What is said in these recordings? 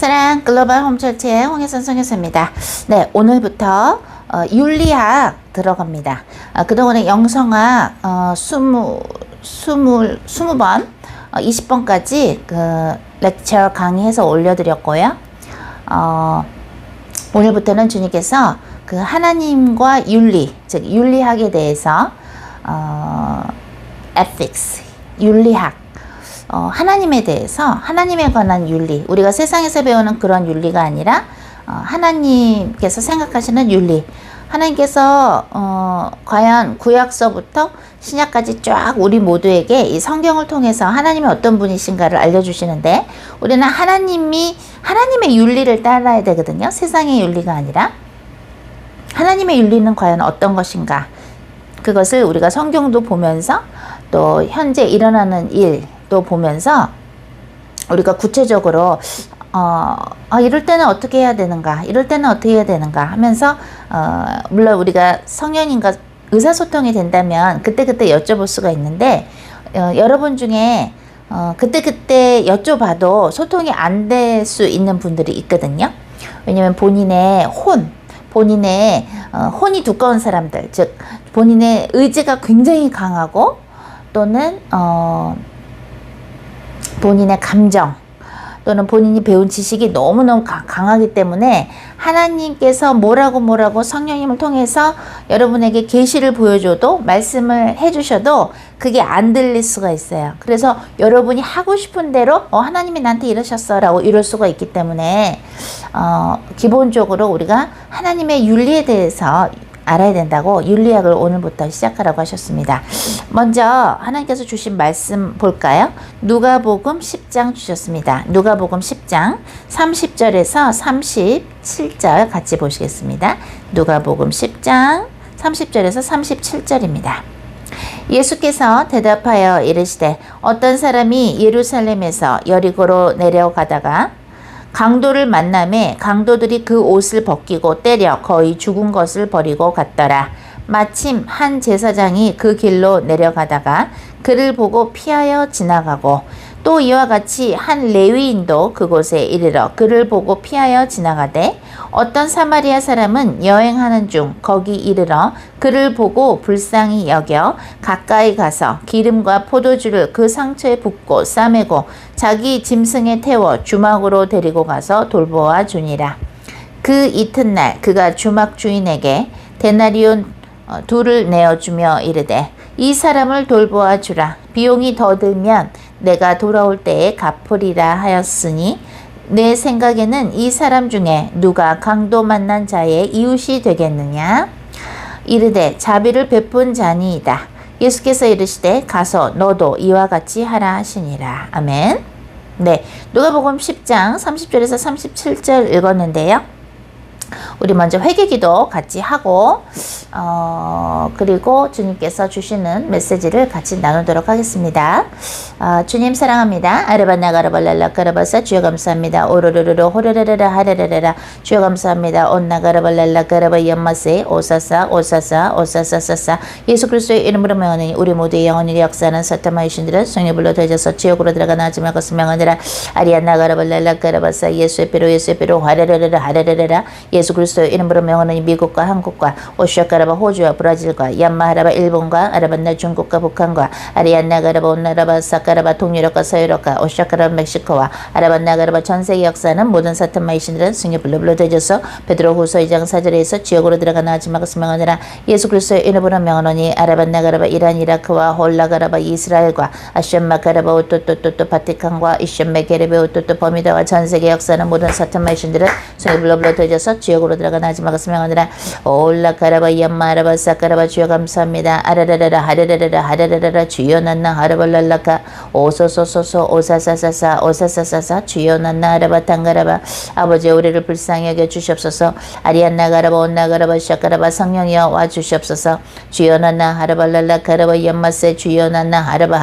사랑 글로벌 홈철치의 홍혜선 성교사입니다. 네, 오늘부터 윤리학 들어갑니다. 그동안에 영성학 20번 20번까지 그 렉처 강의해서 올려드렸고요. 오늘부터는 주님께서 그 하나님과 윤리, 즉 윤리학에 대해서 ethics, 윤리학, 하나님에 대해서, 하나님에 관한 윤리, 우리가 세상에서 배우는 그런 윤리가 아니라 하나님께서 생각하시는 윤리, 하나님께서 과연 구약서부터 신약까지 쫙 우리 모두에게 이 성경을 통해서 하나님이 어떤 분이신가를 알려주시는데, 우리는 하나님의 윤리를 따라야 되거든요. 세상의 윤리가 아니라 하나님의 윤리는 과연 어떤 것인가, 그것을 우리가 성경도 보면서 또 현재 일어나는 일도 보면서 우리가 구체적으로 이럴 때는 어떻게 해야 되는가, 이럴 때는 어떻게 해야 되는가 하면서 물론 우리가 성령님과 의사소통이 된다면 그때그때 여쭤볼 수가 있는데, 여러분 중에 그때그때 여쭤봐도 소통이 안 될 수 있는 분들이 있거든요. 왜냐면 본인의 혼이 두꺼운 사람들, 즉 본인의 의지가 굉장히 강하고 또는 본인의 감정 또는 본인이 배운 지식이 너무너무 강하기 때문에 하나님께서 뭐라고 성령님을 통해서 여러분에게 계시를 보여줘도, 말씀을 해주셔도 그게 안 들릴 수가 있어요. 그래서 여러분이 하고 싶은 대로 하나님이 나한테 이러셨어 라고 이럴 수가 있기 때문에 기본적으로 우리가 하나님의 윤리에 대해서 알아야 된다고 윤리학을 오늘부터 시작하라고 하셨습니다. 먼저 하나님께서 주신 말씀 볼까요? 누가복음 10장 주셨습니다. 누가복음 10장 30절에서 37절 같이 보시겠습니다. 누가복음 10장 30절에서 37절입니다. 예수께서 대답하여 이르시되 어떤 사람이 예루살렘에서 여리고로 내려가다가 강도를 만나매 강도들이 그 옷을 벗기고 때려 거의 죽은 것을 버리고 갔더라. 마침 한 제사장이 그 길로 내려가다가 그를 보고 피하여 지나가고, 또 이와 같이 한 레위인도 그곳에 이르러 그를 보고 피하여 지나가되, 어떤 사마리아 사람은 여행하는 중 거기 이르러 그를 보고 불쌍히 여겨 가까이 가서 기름과 포도주를 그 상처에 붓고 싸매고 자기 짐승에 태워 주막으로 데리고 가서 돌보아 주니라. 그 이튿날 그가 주막 주인에게 데나리온 둘을 내어주며 이르되 이 사람을 돌보아 주라. 비용이 더 들면 내가 돌아올 때에 갚으리라 하였으니, 내 생각에는 이 사람 중에 누가 강도 만난 자의 이웃이 되겠느냐? 이르되 자비를 베푼 자니이다. 예수께서 이르시되 가서 너도 이와 같이 하라 하시니라. 아멘. 네, 누가복음 10장 30절에서 37절 읽었는데요. 우리 먼저 회개기도 같이 하고 그리고 주님께서 주시는 메시지를 같이 나누도록 하겠습니다. 주님 사랑합니다. 아르바나가르발랄라카르바사 주여 감사합니다. 오르르르르 호르르르르 하르르르라 주여 감사합니다. 온나가르발랄라카르바 연마세 오사사 예수 그리스도의 이름으로 명하니 우리 모두의 영혼이 역사하는 사탄마의 신들은 성령불로 되어져서 지옥으로 들어가나 하지 말 것을 명하니라. 아리안나가르발랄라카르바사 예수의 피로 하르르르르 하르르르라 예수 그리스도의 이름으로 명하는 미국과 한국과 오시아카라바 호주와 브라질과 얀마하라바 일본과 아라반나 중국과 북한과 아리안나가라바 온나라바 사카라바 동유럽과 서유럽과 오시아카라바 멕시코와 아라반나가라바 전세계 역사는 모든 사탄마의 신들은 승리 불로 되어져서 베드로후서 2장 4절에서 지옥으로 들어가나 하지 말고 명하니라. 예수 그리스도의 이름으로 명하노니 아라반나가라바 이란 이라크와 홀라가라바 이스라엘과 아시안마카라바 오또또또또 바티칸과 이션메게레베 오또또 버미다와 전세계 역사는 모든 사탄마의 신들은 승리 불로 되어져서 지옥으로 들어가나 하지 말고 명하니라. 올라카라바 얀마라바 사카라바 주여 감사합니다. 아라라라라 하라라라라 하라라라라 주여 난나 하라발랄라카 오소소소소 오사사사사 주여 난나 하라바 tan가라바. 아버지 우리를 불쌍히 여겨 주시옵소서. 아리안나가라바 온나가라바 샤카라바 성령이여 와 주시옵소서. 주여 난나 하라발랄라카라바 연마세 주여 난나 하라바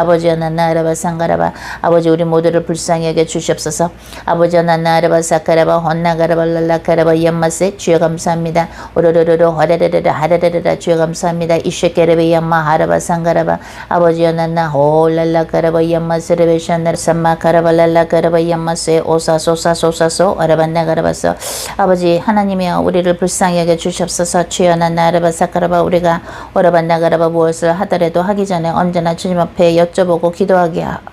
아버지여 난나 하라바 상가라바. 아버지 우리 모두를 불쌍히 여겨 주시옵소서. 아버지여 난나 하라바 사카라바 혼나가라발랄라카라바 카라바 얌마세 주여 감사합니다. 오로로로로 하라라라 하라라라 주여 감사합니다. 이쉐케레베 얌마 하라바 상가라바 아버지여 난나 홀랄라 카라바 얌마세레베 샨나 삼마 카라발랄라 카라바 얌마세 오사소사소사소 아라반나 카라바서 아버지 하나님이여 우리를 불쌍히 여겨 주시옵소서. 주여 난나 아라바 사카라바 우리가 오라반나 카라바 무엇을 하더라도 하기 전에 언제나 주님 앞에 여쭤보고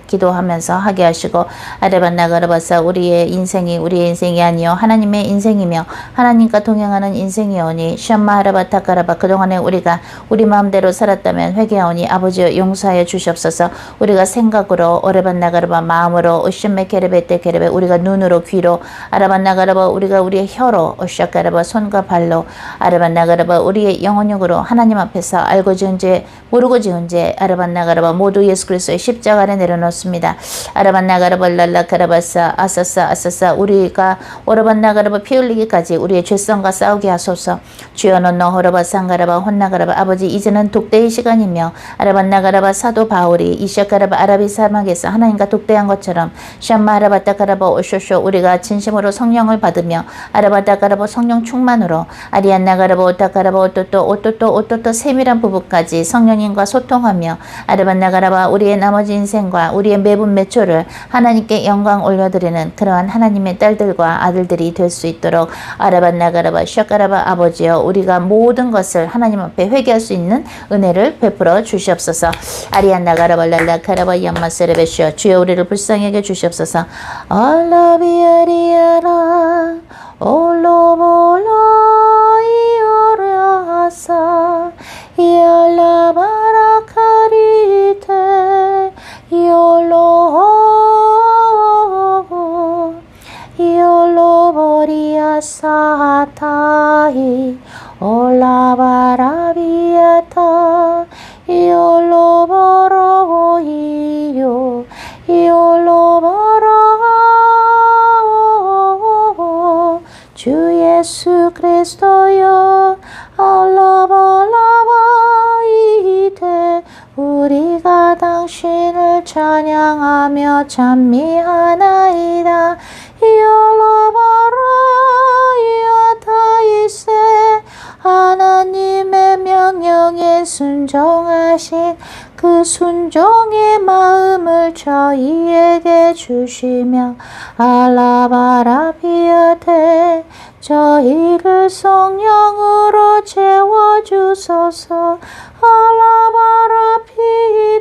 기도하면서 하게 하시고 아라반나 카라바사 우리의 인생이 아니요 하나님의 인생이며 하나님과 동행하는 인생이오니 샴마 하라바타 카라바 그동안에 우리가 우리 마음대로 살았다면 회개하오니 아버지여 용서하여 주시옵소서. 우리가 생각으로 오레반나가라바 마음으로 오심메케레베 테케레베 우리가 눈으로 귀로 아라반나가라바 우리가 우리의 혀로 오샤카라바 손과 발로 아라반나가라바 우리의 영혼력으로 하나님 앞에서 알고 지은 죄 모르고 지은 죄 아라반나가라바 모두 예수 그리스도의 십자가에 내려놓습니다. 아라반나가라바 랄라카라바사 아사사 우리가 오라반나가라바 피 흘리기까지 우리의 죄성과 싸우게 하소서. 주여 너너 호라바 상가라바 혼나가라바 아버지 이제는 독대의 시간이며 아라반나가라바 사도 바울이 이샤카라바 아라비 사막에서 하나님과 독대한 것처럼 샴마 아라바타카라바 오쇼쇼 우리가 진심으로 성령을 받으며 아라바타카라바 성령 충만으로 아리안나가라바 오타카라바 오또또 세밀한 부분까지 성령님과 소통하며 아라반나가라바 우리의 나머지 인생과 우리의 매분 매초를 하나님께 영광 올려드리는 그러한 하나님의 딸들과 아들들이 될 수 있도록 아라반나가라바 샤카라바 아버지여 우리가 모든 것을 하나님 앞에 회개할 수 있는 은혜를 베풀어 주시옵소서. 아리안나가라바 랄라카라바 얌마세레베시여 주여 우리를 불쌍히 여겨 주시옵소서. 알라비아리아라 올로볼로 이오레아사 이알라바라카리테 이올로보리아사타이 올라바라비아타 이올로보로이요 이올로보로 주 예수 그리스도여 알라바라바이테 우리가 당신을 찬양하며 찬미하나이다. 이올라바라이아타이세 하나님의 명령에 순종하신 그 순종의 마음을 저희에게 주시며 알라바라비아테 저희를 성령으로 채워주소서.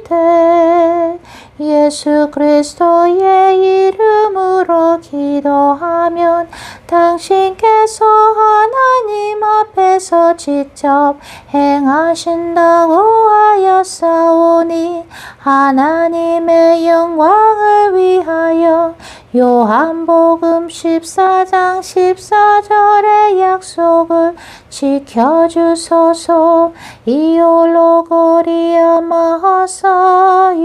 알라바라피테 예수 그리스도의 이름으로 기도하면 당신께서 하나님 앞에서 직접 행하신다고 하였사오니 하나님의 영광을 위하여 요한복음 14장 14절의 약속을 지켜주소서. 이올로고리아 마하사이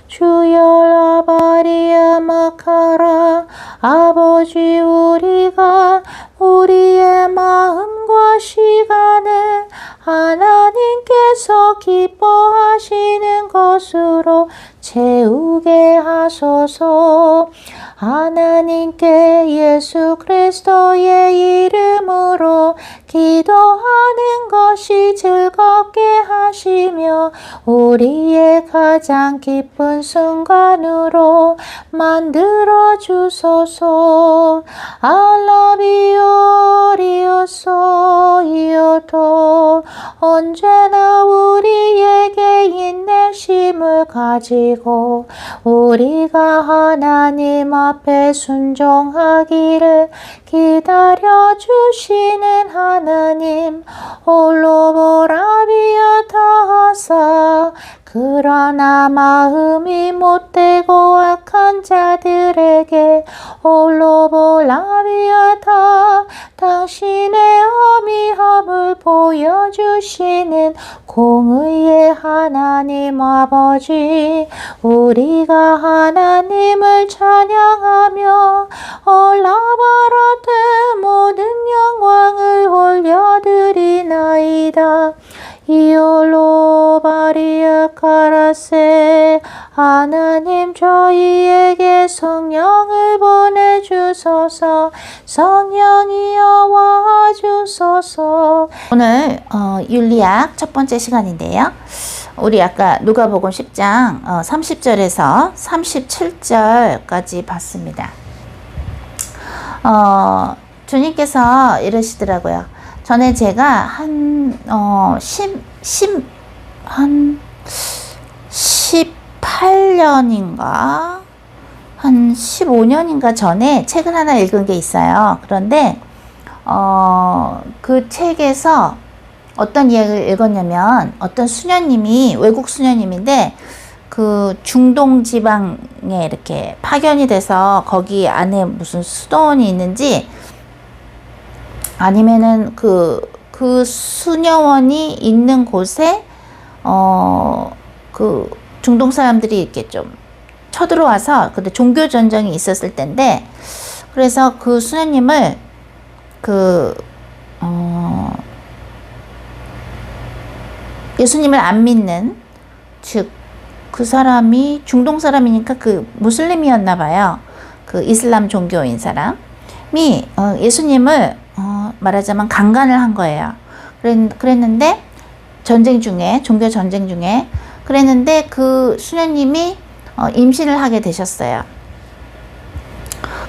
주여라바리아 마카라 아버지 우리가 우리의 마음과 시간을 하나님께서 기뻐하시는 것으로 채우게 하소서. 하나님께 예수 그리스도의 이름으로 기도하는 것이 즐겁게 하시며 우리의 가장 기쁜 순간으로 만들어 주소서. 알라비오리오소이오토 언제나 우리에게 인내심을 가지고 우리가 하나님 앞에 순종하기를 기다려 주시는 하나님 올로보라비아타하사 그러나 마음이 못되고 악한 자들에게 올로보라비아타 당신의 어미함을 보여주시는 공의의 하나님 아버지 우리가 하나님을 찬양하며 올라바라테 모든 영광을 올려드리나이다. 이올로바리아 카라세 하나님 저희에게 성령을 보내 주소서. 성령이여 와 주소서. 오늘 윤리학 첫 번째 시간인데요. 우리 아까 누가복음 10장 30절에서 37절까지 봤습니다. 주님께서 이러시더라고요. 전에 제가 한 18년인가 한 15년인가 전에 책을 하나 읽은 게 있어요. 그런데 그 책에서 어떤 이야기를 읽었냐면, 어떤 수녀님이, 외국 수녀님인데 그 중동 지방에 이렇게 파견이 돼서 거기 안에 무슨 수도원이 있는지, 아니면은 그 수녀원이 있는 곳에 그 중동 사람들이 이렇게 좀 쳐들어와서, 근데 종교 전쟁이 있었을 때인데, 그래서 그 수녀님을 예수님을 안 믿는, 즉 그 사람이 중동 사람이니까 그 무슬림이었나 봐요. 그 이슬람 종교인 사람이 예수님을 말하자면 강간을 한 거예요. 그랬는데 전쟁 중에, 종교 전쟁 중에 그랬는데 그 수녀님이 임신을 하게 되셨어요.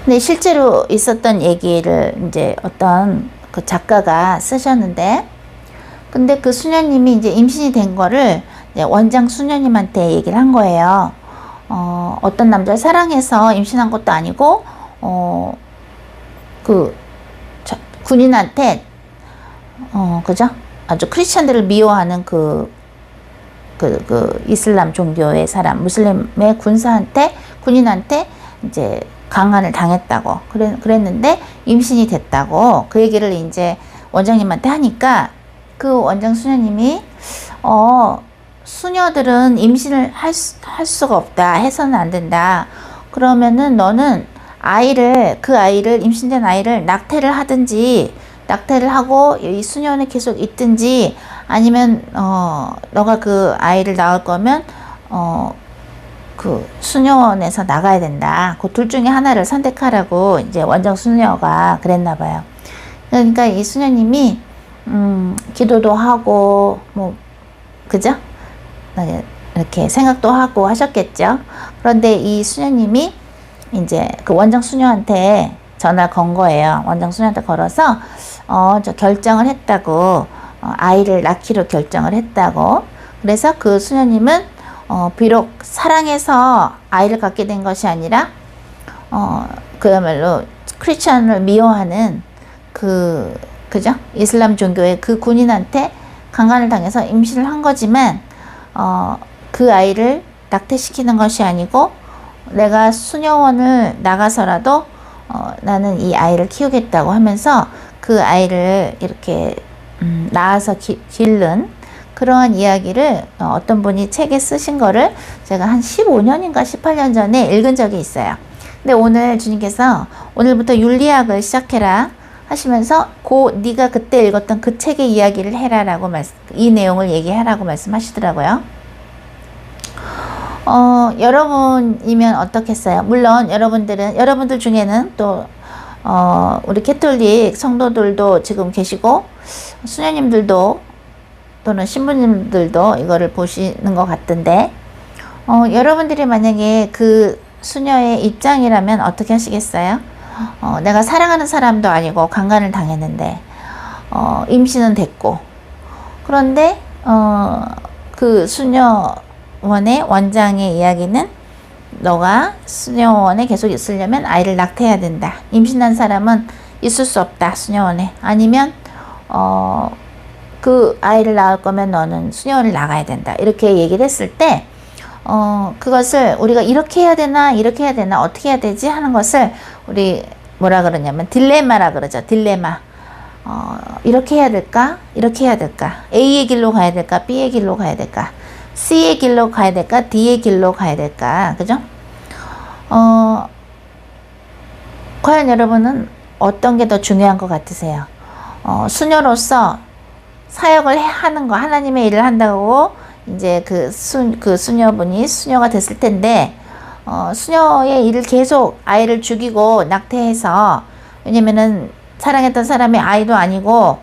근데 실제로 있었던 얘기를 이제 어떤 그 작가가 쓰셨는데, 근데 그 수녀님이 이제 임신이 된 거를 이제 원장 수녀님한테 얘기를 한 거예요. 어떤 남자를 사랑해서 임신한 것도 아니고, 군인한테, 그죠? 아주 크리스천들을 미워하는 그 이슬람 종교의 사람, 무슬림의 군인한테 이제 강간을 당했다고. 그랬는데 임신이 됐다고. 그 얘기를 이제 원장님한테 하니까, 그 원장 수녀님이, 수녀들은 임신을 할 수가 없다. 해서는 안 된다. 그러면은 너는 그 아이를, 임신된 아이를 낙태를 하든지, 낙태를 하고 이 수녀원에 계속 있든지, 아니면 너가 그 아이를 낳을 거면 그 수녀원에서 나가야 된다. 그 둘 중에 하나를 선택하라고 이제 원장 수녀가 그랬나 봐요. 그러니까 이 수녀님이 기도도 하고 뭐 그죠? 이렇게 생각도 하고 하셨겠죠. 그런데 이 수녀님이 이제 그 원장 수녀한테 전화를 건 거예요. 원장 수녀한테 걸어서 저 결정을 했다고, 아이를 낳기로 결정을 했다고. 그래서 그 수녀님은 비록 사랑해서 아이를 갖게 된 것이 아니라 그야말로 크리스천을 미워하는 그죠? 이슬람 종교의 그 군인한테 강간을 당해서 임신을 한 거지만, 그 아이를 낙태시키는 것이 아니고, 내가 수녀원을 나가서라도 나는 이 아이를 키우겠다고 하면서 그 아이를 이렇게 낳아서 기른 그러한 이야기를 어떤 분이 책에 쓰신 거를 제가 한 15년인가 18년 전에 읽은 적이 있어요. 근데 오늘 주님께서 오늘부터 윤리학을 시작해라 하시면서 네가 그때 읽었던 그 책의 이야기를 해라라고 이 내용을 얘기하라고 말씀하시더라고요. 여러분이면 어떻겠어요? 물론 여러분들 중에는 또 우리 캐톨릭 성도들도 지금 계시고, 수녀님들도 또는 신부님들도 이거를 보시는 것 같던데, 여러분들이 만약에 그 수녀의 입장이라면 어떻게 하시겠어요? 내가 사랑하는 사람도 아니고 강간을 당했는데 임신은 됐고, 그런데 그 수녀원의 원장의 이야기는 너가 수녀원에 계속 있으려면 아이를 낙태해야 된다. 임신한 사람은 있을 수 없다, 수녀원에. 아니면 그 아이를 낳을 거면 너는 수녀원을 나가야 된다. 이렇게 얘기를 했을 때 그것을 우리가 이렇게 해야 되나 어떻게 해야 되지 하는 것을 우리 뭐라 그러냐면 딜레마라 그러죠. 딜레마. 이렇게 해야 될까? 이렇게 해야 될까? A의 길로 가야 될까? B의 길로 가야 될까? C의 길로 가야 될까? D의 길로 가야 될까? 그죠? 과연 여러분은 어떤 게 더 중요한 것 같으세요? 수녀로서 사역을 하는 거, 하나님의 일을 한다고 이제 그 수녀분이 수녀가 됐을 텐데, 수녀의 일을 계속 아이를 죽이고 낙태해서, 왜냐면은 사랑했던 사람의 아이도 아니고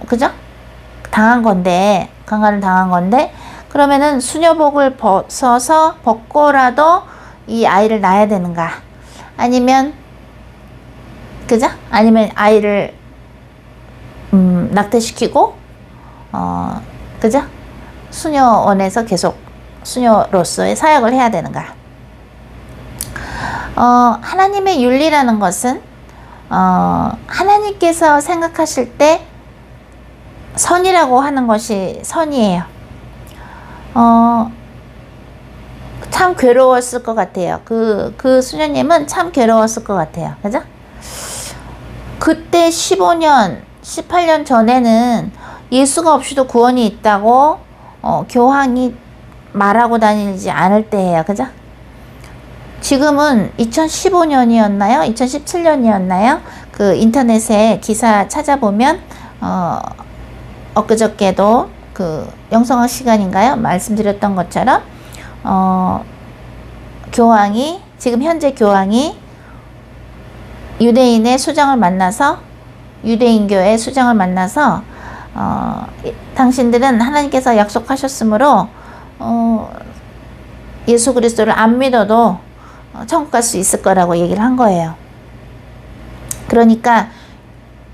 그죠? 당한 건데, 강간을 당한 건데, 그러면은 수녀복을 벗고라도 이 아이를 낳아야 되는가? 아니면 그죠? 아니면 아이를 낙태시키고 그죠? 수녀원에서 계속 수녀로서의 사역을 해야 되는가? 하나님의 윤리라는 것은 하나님께서 생각하실 때 선이라고 하는 것이 선이에요. 참 괴로웠을 것 같아요. 그 수녀님은 참 괴로웠을 것 같아요. 그죠? 그때 15년, 18년 전에는 예수가 없이도 구원이 있다고 교황이 말하고 다니지 않을 때예요. 그죠? 지금은 2015년이었나요? 2017년이었나요? 그 인터넷에 기사 찾아보면 엊그저께도 그 영성학 시간인가요? 말씀드렸던 것처럼 교황이, 지금 현재 교황이 유대인의 수장을 만나서, 유대인교의 수장을 만나서 당신들은 하나님께서 약속하셨으므로 예수 그리스도를 안 믿어도 천국 갈 수 있을 거라고 얘기를 한 거예요. 그러니까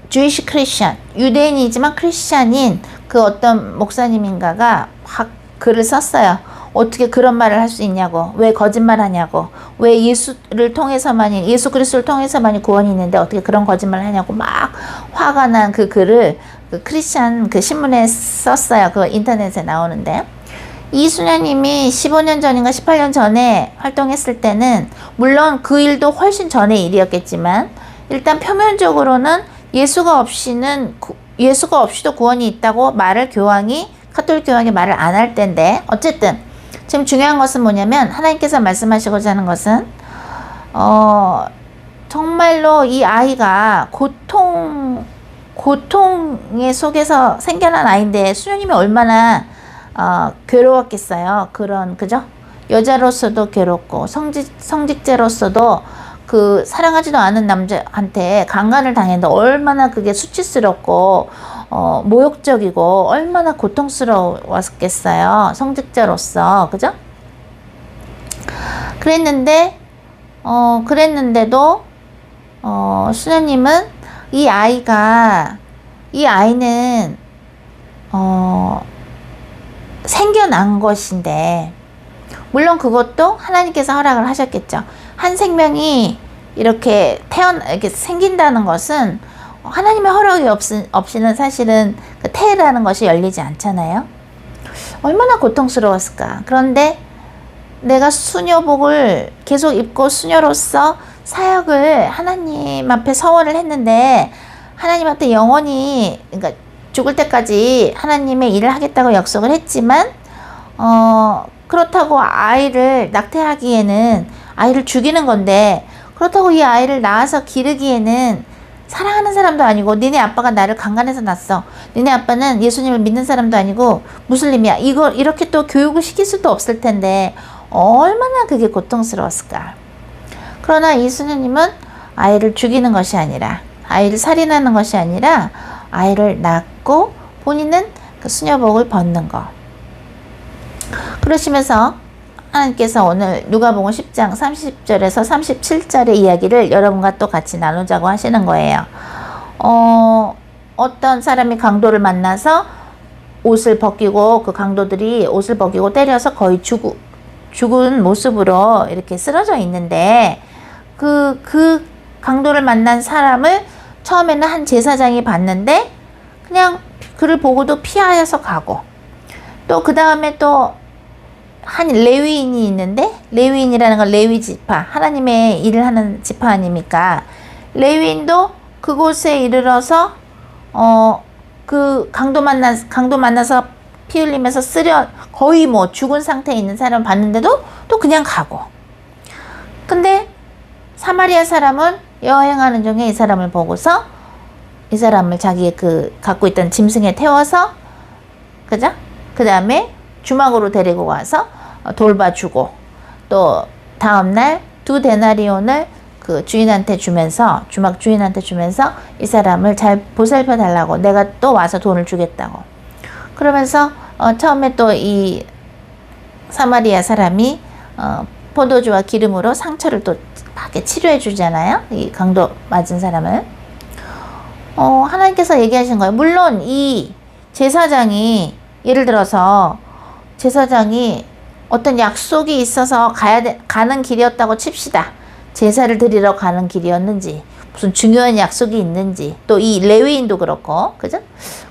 Jewish Christian, 유대인이지만 크리스찬인 그 어떤 목사님인가가 확 글을 썼어요. 어떻게 그런 말을 할 수 있냐고, 왜 거짓말 하냐고, 왜 예수를 통해서만이, 예수 그리스도를 통해서만이 구원이 있는데 어떻게 그런 거짓말을 하냐고 막 화가 난 그 글을 그 크리스찬 그 신문에 썼어요. 그 인터넷에 나오는데, 이 수녀님이 15년 전인가 18년 전에 활동했을 때는 물론 그 일도 훨씬 전의 일이었겠지만, 일단 표면적으로는 예수가 없이도 구원이 있다고 말을 카톨릭 교황이 말을 안 할 텐데, 어쨌든 지금 중요한 것은 뭐냐면, 하나님께서 말씀하시고자 하는 것은 정말로 이 아이가 고통의 속에서 생겨난 아이인데, 수녀님이 얼마나 괴로웠겠어요. 그죠? 여자로서도 괴롭고 성직자로서도 그 사랑하지도 않은 남자한테 강간을 당했는데 얼마나 그게 수치스럽고 모욕적이고 얼마나 고통스러웠겠어요. 성직자로서. 그죠? 그랬는데도 수녀님은 이 아이는 생겨난 것인데, 물론 그것도 하나님께서 허락을 하셨겠죠. 한 생명이 이렇게 생긴다는 것은 하나님의 허락이 없이는 사실은 그 태라는 것이 열리지 않잖아요. 얼마나 고통스러웠을까. 그런데 내가 수녀복을 계속 입고 수녀로서 사역을 하나님 앞에 서원을 했는데, 하나님한테 영원히, 그러니까 죽을 때까지 하나님의 일을 하겠다고 약속을 했지만, 그렇다고 아이를 낙태하기에는, 아이를 죽이는 건데, 그렇다고 이 아이를 낳아서 기르기에는 사랑하는 사람도 아니고, 니네 아빠가 나를 강간해서 낳았어, 니네 아빠는 예수님을 믿는 사람도 아니고 무슬림이야, 이렇게 또 교육을 시킬 수도 없을 텐데 얼마나 그게 고통스러웠을까. 그러나 이 수녀님은 아이를 죽이는 것이 아니라, 아이를 살인하는 것이 아니라 아이를 낳고 본인은 그 수녀복을 벗는 거. 그러시면서 하나님께서 오늘 누가복음 10장 30절에서 37절의 이야기를 여러분과 또 같이 나누자고 하시는 거예요. 어떤 사람이 강도를 만나서 옷을 벗기고, 그 강도들이 옷을 벗기고 때려서 거의 죽은 모습으로 이렇게 쓰러져 있는데, 그 강도를 만난 사람을 처음에는 한 제사장이 봤는데 그냥 그를 보고도 피하여서 가고, 또 그 다음에 또 한 레위인이 있는데, 레위인이라는 건 레위 지파, 하나님의 일을 하는 지파 아닙니까? 레위인도 그곳에 이르러서 그 강도 만나서 피 흘리면서 거의 뭐 죽은 상태에 있는 사람 봤는데도 또 그냥 가고. 근데 사마리아 사람은 여행하는 중에 이 사람을 보고서 이 사람을 자기의 갖고 있던 짐승에 태워서, 그죠? 그 다음에 주막으로 데리고 가서 돌봐주고, 또 다음날 2데나리온을 그 주인한테 주면서, 주막 주인한테 주면서 이 사람을 잘 보살펴 달라고, 내가 또 와서 돈을 주겠다고. 그러면서 처음에 또 이 사마리아 사람이 포도주와 기름으로 상처를 또 하게 치료해 주잖아요. 이 강도 맞은 사람을. 하나님께서 얘기하신 거예요. 물론 이 제사장이, 예를 들어서 제사장이 어떤 약속이 있어서 가는 길이었다고 칩시다. 제사를 드리러 가는 길이었는지, 무슨 중요한 약속이 있는지, 또 이 레위인도 그렇고, 그죠?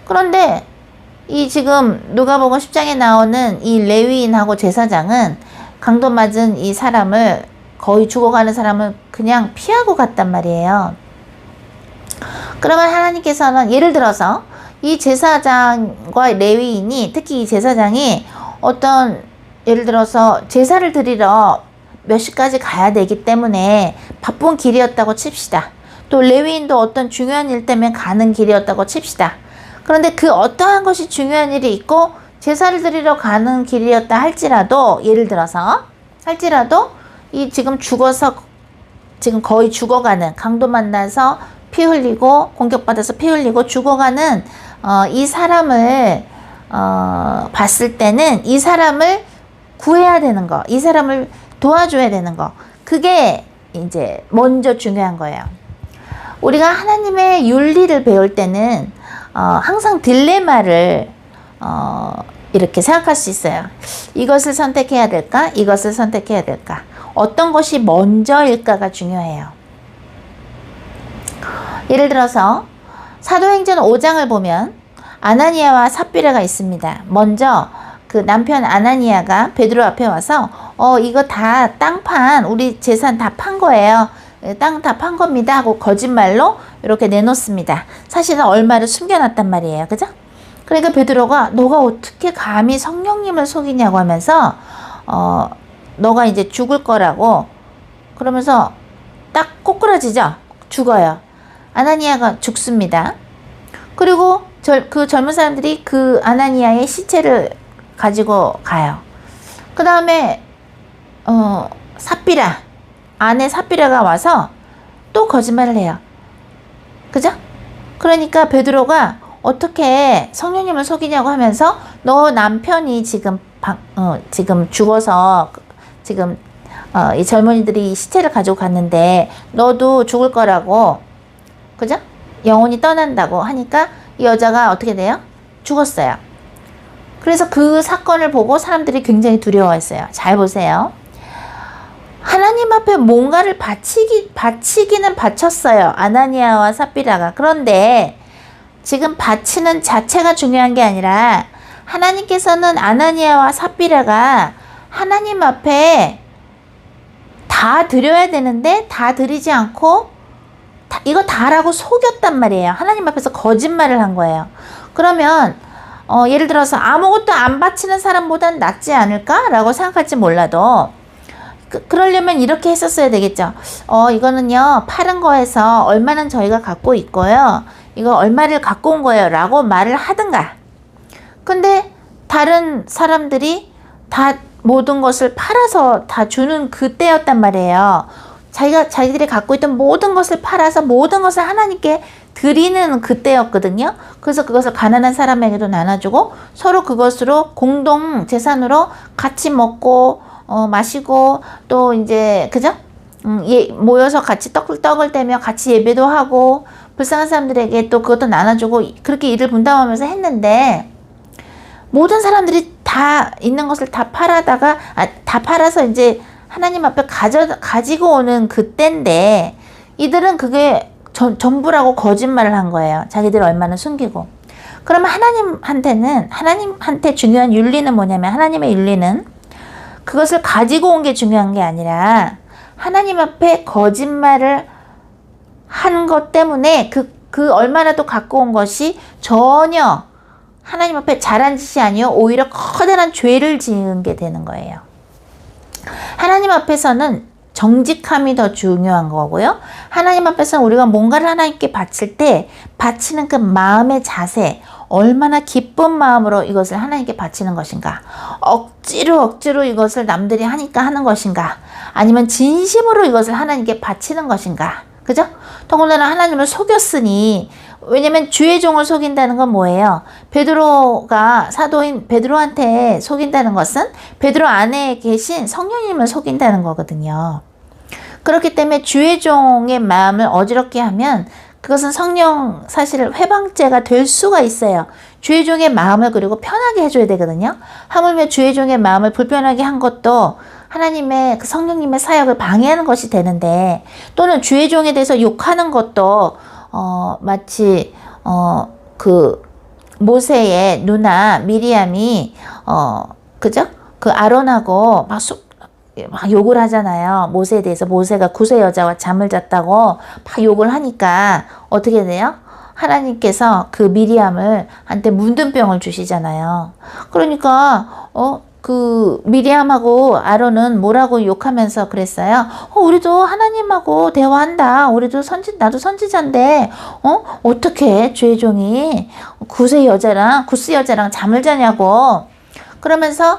그런데 이 지금 누가복음 10장에 나오는 이 레위인하고 제사장은 강도 맞은 이 사람을, 거의 죽어가는 사람을 그냥 피하고 갔단 말이에요. 그러면 하나님께서는 예를 들어서 이 제사장과 레위인이, 특히 이 제사장이 어떤, 예를 들어서 제사를 드리러 몇 시까지 가야 되기 때문에 바쁜 길이었다고 칩시다. 또 레위인도 어떤 중요한 일 때문에 가는 길이었다고 칩시다. 그런데 그 어떠한 것이 중요한 일이 있고 제사를 드리러 가는 길이었다 할지라도, 예를 들어서 할지라도 이 지금 죽어서, 지금 거의 죽어가는, 강도 만나서 피 흘리고 공격받아서 피 흘리고 죽어가는 이 사람을 봤을 때는 이 사람을 구해야 되는 거, 이 사람을 도와줘야 되는 거, 그게 이제 먼저 중요한 거예요. 우리가 하나님의 윤리를 배울 때는 항상 딜레마를 이렇게 생각할 수 있어요. 이것을 선택해야 될까? 이것을 선택해야 될까? 어떤 것이 먼저일까가 중요해요. 예를 들어서 사도행전 5장을 보면 아나니아와 삽비라가 있습니다. 먼저 그 남편 아나니아가 베드로 앞에 와서 이거 다 땅판, 우리 재산 다 판 거예요. 땅 다 판 겁니다 하고 거짓말로 이렇게 내놓습니다. 사실은 얼마를 숨겨놨단 말이에요. 그죠? 그러니까 베드로가 너가 어떻게 감히 성령님을 속이냐고 하면서 너가 이제 죽을 거라고, 그러면서 딱 꼬꾸라지죠. 죽어요. 아나니아가 죽습니다. 그리고 그 젊은 사람들이 그 아나니아의 시체를 가지고 가요. 그 다음에 삽비라, 아내 삽비라가 와서 또 거짓말을 해요. 그죠? 그러니까 베드로가 어떻게 성령님을 속이냐고 하면서 너 남편이 지금 죽어서 지금 이 젊은이들이 시체를 가지고 갔는데 너도 죽을 거라고, 그죠? 영혼이 떠난다고 하니까 이 여자가 어떻게 돼요? 죽었어요. 그래서 그 사건을 보고 사람들이 굉장히 두려워했어요. 잘 보세요. 하나님 앞에 뭔가를 바치기는 바쳤어요. 아나니아와 삽비라가. 그런데 지금 바치는 자체가 중요한 게 아니라 하나님께서는 아나니아와 삽비라가 하나님 앞에 다 드려야 되는데 다 드리지 않고 이거 다라고 속였단 말이에요. 하나님 앞에서 거짓말을 한 거예요. 그러면 예를 들어서 아무것도 안 바치는 사람보단 낫지 않을까? 라고 생각할지 몰라도 그러려면 이렇게 했었어야 되겠죠. 이거는요 파는 거에서 얼마는 저희가 갖고 있고요, 이거 얼마를 갖고 온 거예요 라고 말을 하든가. 근데 다른 사람들이 다 모든 것을 팔아서 다 주는 그때였단 말이에요. 자기들이 갖고 있던 모든 것을 팔아서 모든 것을 하나님께 드리는 그때였거든요. 그래서 그것을 가난한 사람에게도 나눠주고 서로 그것으로 공동 재산으로 같이 먹고 마시고 또 이제 그죠? 모여서 같이 떡을 떼며 같이 예배도 하고 불쌍한 사람들에게 또 그것도 나눠주고 그렇게 일을 분담하면서 했는데, 모든 사람들이 다 있는 것을 다 팔아서 이제 하나님 앞에 가지고 오는 그때인데 이들은 그게 전부라고 거짓말을 한 거예요. 자기들 얼마나 숨기고. 그러면 하나님한테 중요한 윤리는 뭐냐면, 하나님의 윤리는 그것을 가지고 온 게 중요한 게 아니라 하나님 앞에 거짓말을 한 것 때문에 그 얼마나도 갖고 온 것이 전혀 하나님 앞에 잘한 짓이 아니요 오히려 커다란 죄를 지은 게 되는 거예요. 하나님 앞에서는 정직함이 더 중요한 거고요. 하나님 앞에서 우리가 뭔가를 하나님께 바칠 때 바치는 그 마음의 자세, 얼마나 기쁜 마음으로 이것을 하나님께 바치는 것인가, 억지로 이것을 남들이 하니까 하는 것인가, 아니면 진심으로 이것을 하나님께 바치는 것인가. 그죠? 더군다나 하나님을 속였으니, 왜냐면 주의 종을 속인다는 건 뭐예요? 베드로가 사도인 베드로한테 속인다는 것은 베드로 안에 계신 성령님을 속인다는 거거든요. 그렇기 때문에 주의 종의 마음을 어지럽게 하면 그것은 성령 사실 회방죄가 될 수가 있어요. 주의 종의 마음을 그리고 편하게 해줘야 되거든요. 하물며 주의 종의 마음을 불편하게 한 것도 하나님의 그 성령님의 사역을 방해하는 것이 되는데, 또는 주의 종에 대해서 욕하는 것도 마치 그 모세의 누나 미리암이 그죠? 그 아론하고 막 욕을 하잖아요. 모세에 대해서. 모세가 구세 여자와 잠을 잤다고 막 욕을 하니까 어떻게 돼요? 하나님께서 그 미리암을 한테 문둥병을 주시잖아요. 그러니까 그 미리암하고 아론은 뭐라고 욕하면서 그랬어요? 우리도 하나님하고 대화한다. 우리도 나도 선지자인데 어떻게 주의 종이 구스 여자랑 잠을 자냐고. 그러면서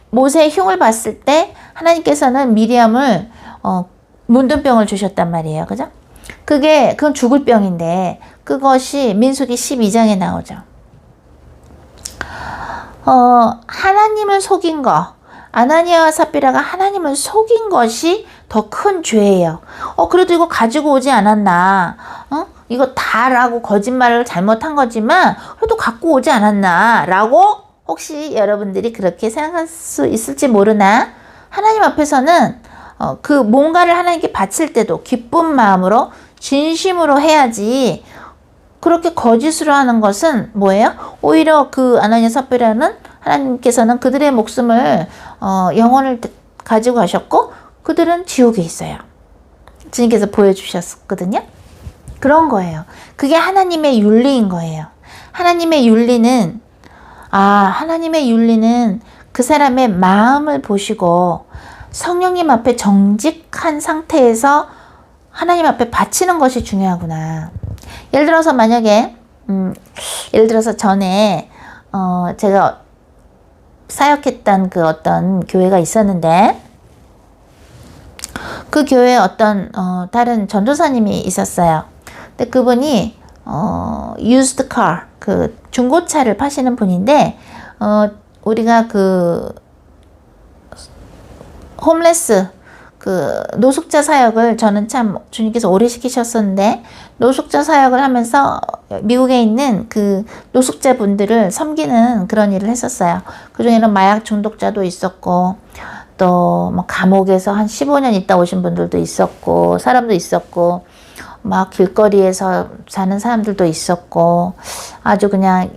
모세의 흉을 봤을 때 하나님께서는 미리암을 문둥병을 주셨단 말이에요. 그죠? 그건 죽을 병인데, 그것이 민수기 12장에 나오죠. 하나님을 속인 거, 아나니아와 삽비라가 하나님을 속인 것이 더 큰 죄예요. 그래도 이거 가지고 오지 않았나? 이거 다라고 거짓말을 잘못한 거지만 그래도 갖고 오지 않았나? 라고 혹시 여러분들이 그렇게 생각할 수 있을지 모르나, 하나님 앞에서는 그 뭔가를 하나님께 바칠 때도 기쁜 마음으로 진심으로 해야지, 그렇게 거짓으로 하는 것은 뭐예요? 오히려 그 아나니아 삽비라는 하나님께서는 그들의 목숨을 영혼을 가지고 가셨고 그들은 지옥에 있어요. 주님께서 보여주셨거든요. 그런 거예요. 그게 하나님의 윤리인 거예요. 하나님의 윤리는 그 사람의 마음을 보시고 성령님 앞에 정직한 상태에서 하나님 앞에 바치는 것이 중요하구나. 예를 들어서 만약에 예를 들어서 전에 제가 사역했던 그 어떤 교회가 있었는데, 그 교회에 어떤 다른 전도사님이 있었어요. 근데 그분이 used car, 그 중고차를 파시는 분인데, 우리가 그 홈레스, 그 노숙자 사역을 저는 참 주님께서 오래 시키셨었는데, 노숙자 사역을 하면서 미국에 있는 그 노숙자 분들을 섬기는 그런 일을 했었어요. 그 중에는 마약 중독자도 있었고, 또 뭐 감옥에서 한 15년 있다 오신 분들도 있었고, 사람도 있었고, 막 길거리에서 사는 사람들도 있었고, 아주 그냥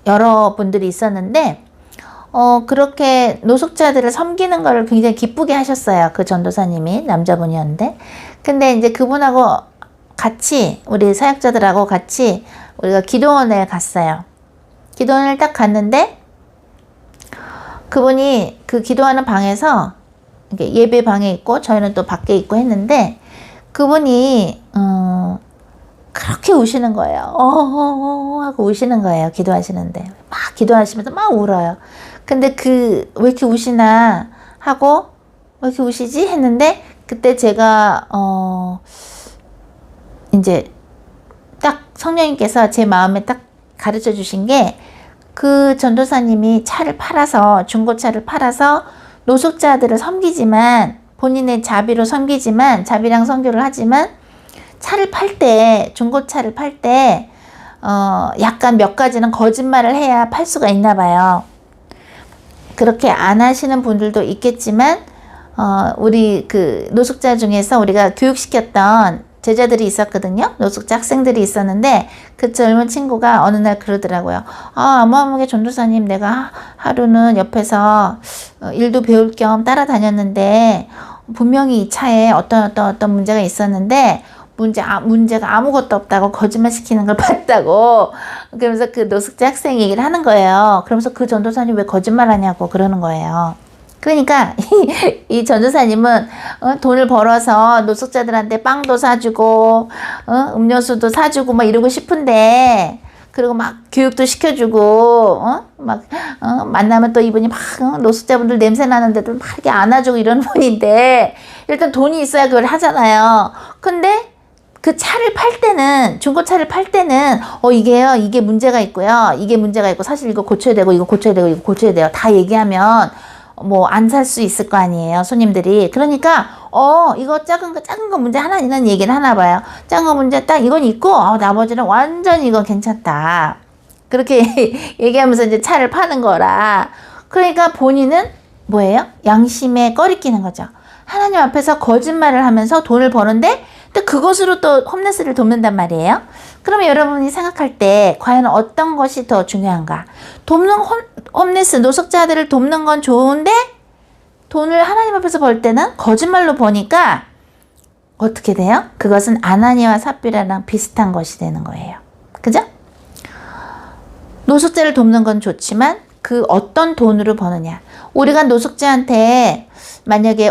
여러 분들이 있었는데, 그렇게 노숙자들을 섬기는 거를 굉장히 기쁘게 하셨어요. 그 전도사님이 남자분이었는데. 근데 이제 그분하고 같이, 우리 사역자들하고 같이 우리가 기도원에 갔어요. 기도원을 딱 갔는데, 그분이 그 기도하는 방에서 예배 방에 있고 저희는 또 밖에 있고 했는데, 그분이 그렇게 우시는 거예요. 하고 우시는 거예요. 기도하시는데 막 기도하시면서 막 울어요. 근데 왜 이렇게 우시나 하고, 왜 이렇게 우시지 했는데, 그때 제가 이제 딱 성령님께서 제 마음에 딱 가르쳐 주신 게, 그 전도사님이 차를 팔아서, 중고차를 팔아서 노숙자들을 섬기지만, 본인의 자비로 섬기지만, 자비랑 선교를 하지만, 차를 팔 때, 중고차를 팔 때 약간 몇 가지는 거짓말을 해야 팔 수가 있나 봐요. 그렇게 안 하시는 분들도 있겠지만, 우리 그 노숙자 중에서 우리가 교육시켰던 제자들이 있었거든요. 노숙자 학생들이 있었는데, 그 젊은 친구가 어느 날 그러더라고요. 아무하무게 전도사님, 내가 하루는 옆에서 일도 배울 겸 따라다녔는데, 분명히 이 차에 어떤 문제가 있었는데, 문제가 아무것도 없다고 거짓말 시키는 걸 봤다고. 그러면서 그 노숙자 학생 얘기를 하는 거예요. 그러면서 그 전도사님 왜 거짓말 하냐고 그러는 거예요. 그러니까 이 전도사님은 돈을 벌어서 노숙자들한테 빵도 사주고 음료수도 사주고 막 이러고 싶은데, 그리고 막 교육도 시켜주고 만나면 또 이분이 막 노숙자분들 냄새 나는데도 막 이렇게 안아주고 이런 분인데, 일단 돈이 있어야 그걸 하잖아요. 근데 그 차를 팔 때는, 중고차를 팔 때는 이게 문제가 있고요, 이게 문제가 있고, 사실 이거 고쳐야 되고, 이거 고쳐야 되고, 이거 고쳐야 돼요, 다 얘기하면 뭐 안 살 수 있을 거 아니에요, 손님들이. 그러니까 이거 작은 거 문제 하나 있는 얘기를 하나 봐요. 작은 거 문제 딱 이건 있고, 나머지는 완전 이건 괜찮다, 그렇게 얘기하면서 이제 차를 파는 거라. 그러니까 본인은 뭐예요? 양심에 꺼리끼는 거죠. 하나님 앞에서 거짓말을 하면서 돈을 버는데, 또 그것으로 또 홈레스를 돕는단 말이에요. 그러면 여러분이 생각할 때 과연 어떤 것이 더 중요한가? 돕는 홈레스, 노숙자들을 돕는 건 좋은데, 돈을 하나님 앞에서 벌 때는 거짓말로 버니까 어떻게 돼요? 그것은 아나니와 삽비라랑 비슷한 것이 되는 거예요. 그죠? 노숙자를 돕는 건 좋지만 그 어떤 돈으로 버느냐. 우리가 노숙자한테 만약에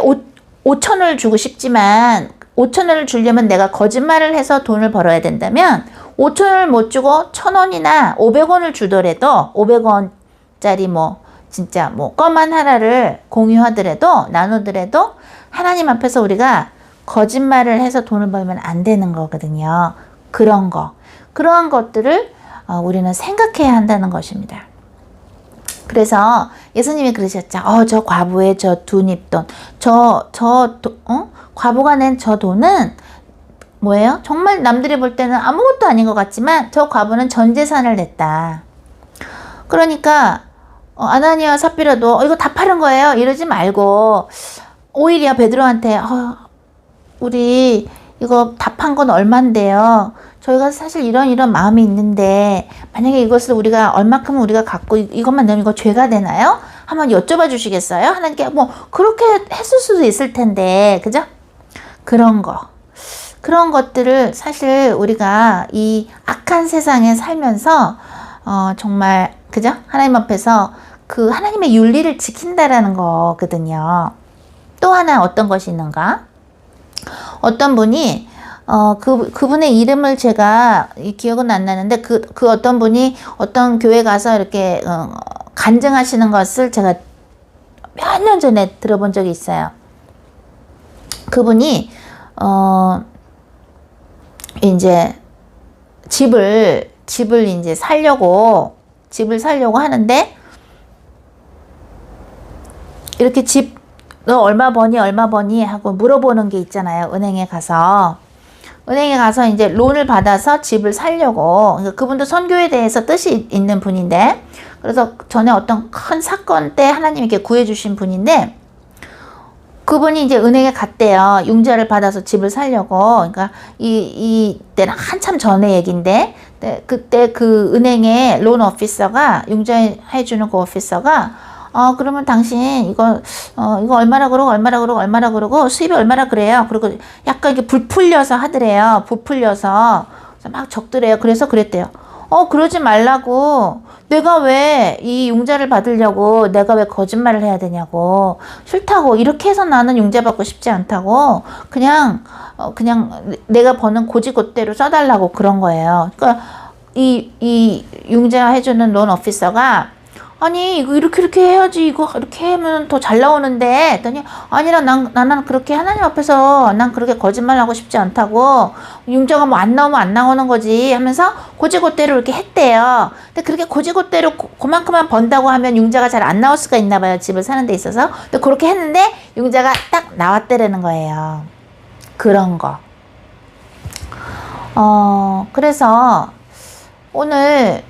5천원을 주고 싶지만 5천원을 주려면 내가 거짓말을 해서 돈을 벌어야 된다면 5천원을 못 주고 1,000원이나 500원을 주더라도, 500원짜리 진짜 껌한 하나를 공유하더라도, 나누더라도 하나님 앞에서 우리가 거짓말을 해서 돈을 벌면 안 되는 거거든요. 그러한 것들을 우리는 생각해야 한다는 것입니다. 그래서 예수님이 그러셨죠. 저 과부의 저 두 닙돈, 과부가 낸 저 돈은 뭐예요? 정말 남들이 볼 때는 아무것도 아닌 것 같지만 저 과부는 전 재산을 냈다. 그러니까 아나니아와 삽비라도 이거 다 파는 거예요, 이러지 말고, 오히려 베드로한테 우리 이거 다 판 건 얼만데요, 저희가 사실 이런 마음이 있는데 만약에 이것을 우리가 얼마큼 우리가 갖고 이것만 내면 이거 죄가 되나요? 한번 여쭤봐 주시겠어요? 하나님께 그렇게 했을 수도 있을 텐데, 그죠? 그런 것들을 사실 우리가 이 악한 세상에 살면서 정말, 그죠? 하나님 앞에서 그 하나님의 윤리를 지킨다라는 거거든요. 또 하나 어떤 것이 있는가? 어떤 분이 그분의 이름을 제가 기억은 안 나는데, 그 어떤 분이 어떤 교회 가서 이렇게 간증하시는 것을 제가 몇 년 전에 들어본 적이 있어요. 그분이 이제 집을 이제 살려고 하는데, 이렇게 너 얼마 버니 하고 물어보는 게 있잖아요. 은행에 가서 이제 론을 받아서 집을 살려고. 그러니까 그분도 선교에 대해서 뜻이 있는 분인데, 그래서 전에 어떤 큰 사건 때 하나님께 구해주신 분인데, 그분이 이제 은행에 갔대요. 융자를 받아서 집을 살려고. 그러니까 이때는 한참 전의 얘기인데, 그때 그 은행의 론 오피서가, 융자해주는 그 오피서가 그러면 당신 이거 얼마나 그러고 수입이 얼마나 그래요. 그리고 약간 이게 부풀려서 하더래요. 부풀려서 막 적더래요. 그래서 그랬대요. 그러지 말라고. 내가 왜 이 융자를 받으려고 내가 왜 거짓말을 해야 되냐고. 싫다고. 이렇게 해서 나는 융자 받고 싶지 않다고. 그냥 내가 버는 고지고대로 써달라고 그런 거예요. 그러니까 이 융자 해주는 론 오피서가, 아니 이거 이렇게 해야지, 이거 이렇게 하면 더 잘 나오는데, 했더니 아니라 나는 그렇게 하나님 앞에서 난 그렇게 거짓말하고 싶지 않다고, 융자가 안 나오면 안 나오는 거지 하면서 고지고대로 이렇게 했대요. 근데 그렇게 고지고대로 그만큼만 번다고 하면 융자가 잘 안 나올 수가 있나 봐요, 집을 사는 데 있어서. 근데 그렇게 했는데 융자가 딱 나왔대라는 거예요. 그런 거. 그래서 오늘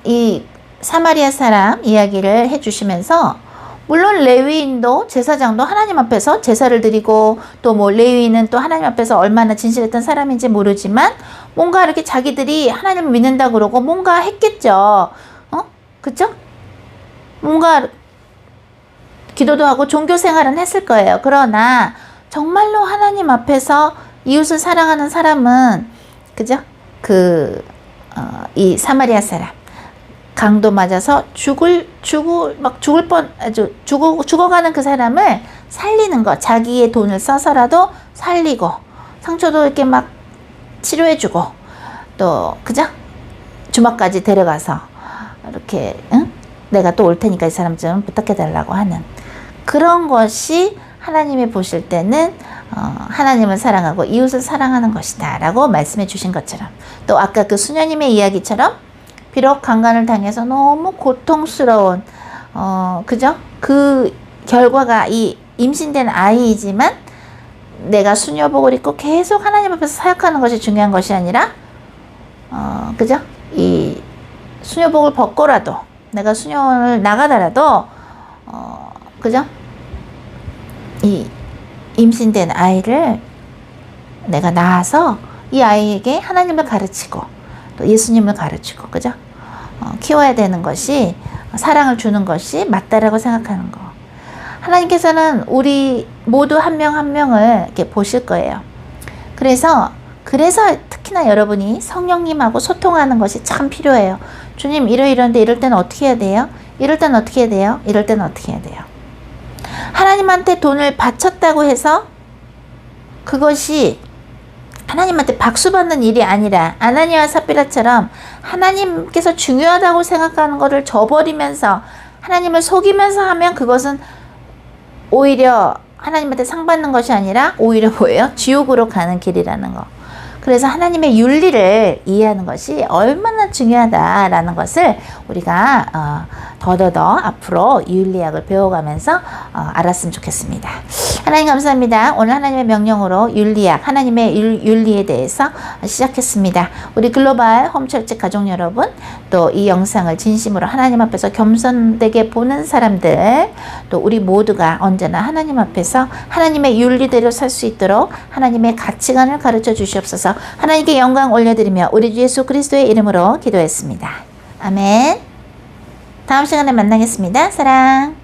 이 사마리아 사람 이야기를 해주시면서, 물론 레위인도 제사장도 하나님 앞에서 제사를 드리고, 또 레위인은 또 하나님 앞에서 얼마나 진실했던 사람인지 모르지만 뭔가 이렇게 자기들이 하나님을 믿는다 그러고 뭔가 했겠죠. 그쵸? 뭔가 기도도 하고 종교 생활은 했을 거예요. 그러나 정말로 하나님 앞에서 이웃을 사랑하는 사람은, 그죠? 이 사마리아 사람, 강도 맞아서 죽어가는 그 사람을 살리는 거. 자기의 돈을 써서라도 살리고, 상처도 이렇게 막 치료해주고, 또, 그죠? 주막까지 데려가서, 이렇게, 응? 내가 또 올 테니까 이 사람 좀 부탁해달라고 하는. 그런 것이 하나님이 보실 때는, 하나님을 사랑하고 이웃을 사랑하는 것이다. 라고 말씀해 주신 것처럼. 또 아까 그 수녀님의 이야기처럼, 비록 강간을 당해서 너무 고통스러운, 그죠? 그 결과가 이 임신된 아이이지만 내가 수녀복을 입고 계속 하나님 앞에서 사역하는 것이 중요한 것이 아니라, 그죠? 이 수녀복을 벗고라도 내가 수녀를 나가더라도, 그죠? 이 임신된 아이를 내가 낳아서 이 아이에게 하나님을 가르치고 또 예수님을 가르치고, 그죠? 키워야 되는 것이, 사랑을 주는 것이 맞다라고 생각하는 거. 하나님께서는 우리 모두 한 명 한 명을 이렇게 보실 거예요. 그래서 특히나 여러분이 성령님하고 소통하는 것이 참 필요해요. 주님, 이러이러한데 이럴 때는 어떻게 해야 돼요? 이럴 때는 어떻게 해야 돼요? 이럴 때는 어떻게 해야 돼요? 하나님한테 돈을 바쳤다고 해서 그것이 하나님한테 박수 받는 일이 아니라, 아나니아와 삽비라처럼 하나님께서 중요하다고 생각하는 것을 저버리면서 하나님을 속이면서 하면 그것은 오히려 하나님한테 상 받는 것이 아니라 오히려 뭐예요? 지옥으로 가는 길이라는 거. 그래서 하나님의 윤리를 이해하는 것이 얼마나 중요하다라는 것을 우리가 더더더 앞으로 윤리학을 배워가면서 알았으면 좋겠습니다. 하나님 감사합니다. 오늘 하나님의 명령으로 윤리학, 하나님의 윤리에 대해서 시작했습니다. 우리 글로벌 홈철치 가족 여러분, 또 이 영상을 진심으로 하나님 앞에서 겸손되게 보는 사람들, 또 우리 모두가 언제나 하나님 앞에서 하나님의 윤리대로 살 수 있도록 하나님의 가치관을 가르쳐 주시옵소서. 하나님께 영광 올려드리며 우리 주 예수 그리스도의 이름으로 기도했습니다. 아멘. 다음 시간에 만나겠습니다. 사랑.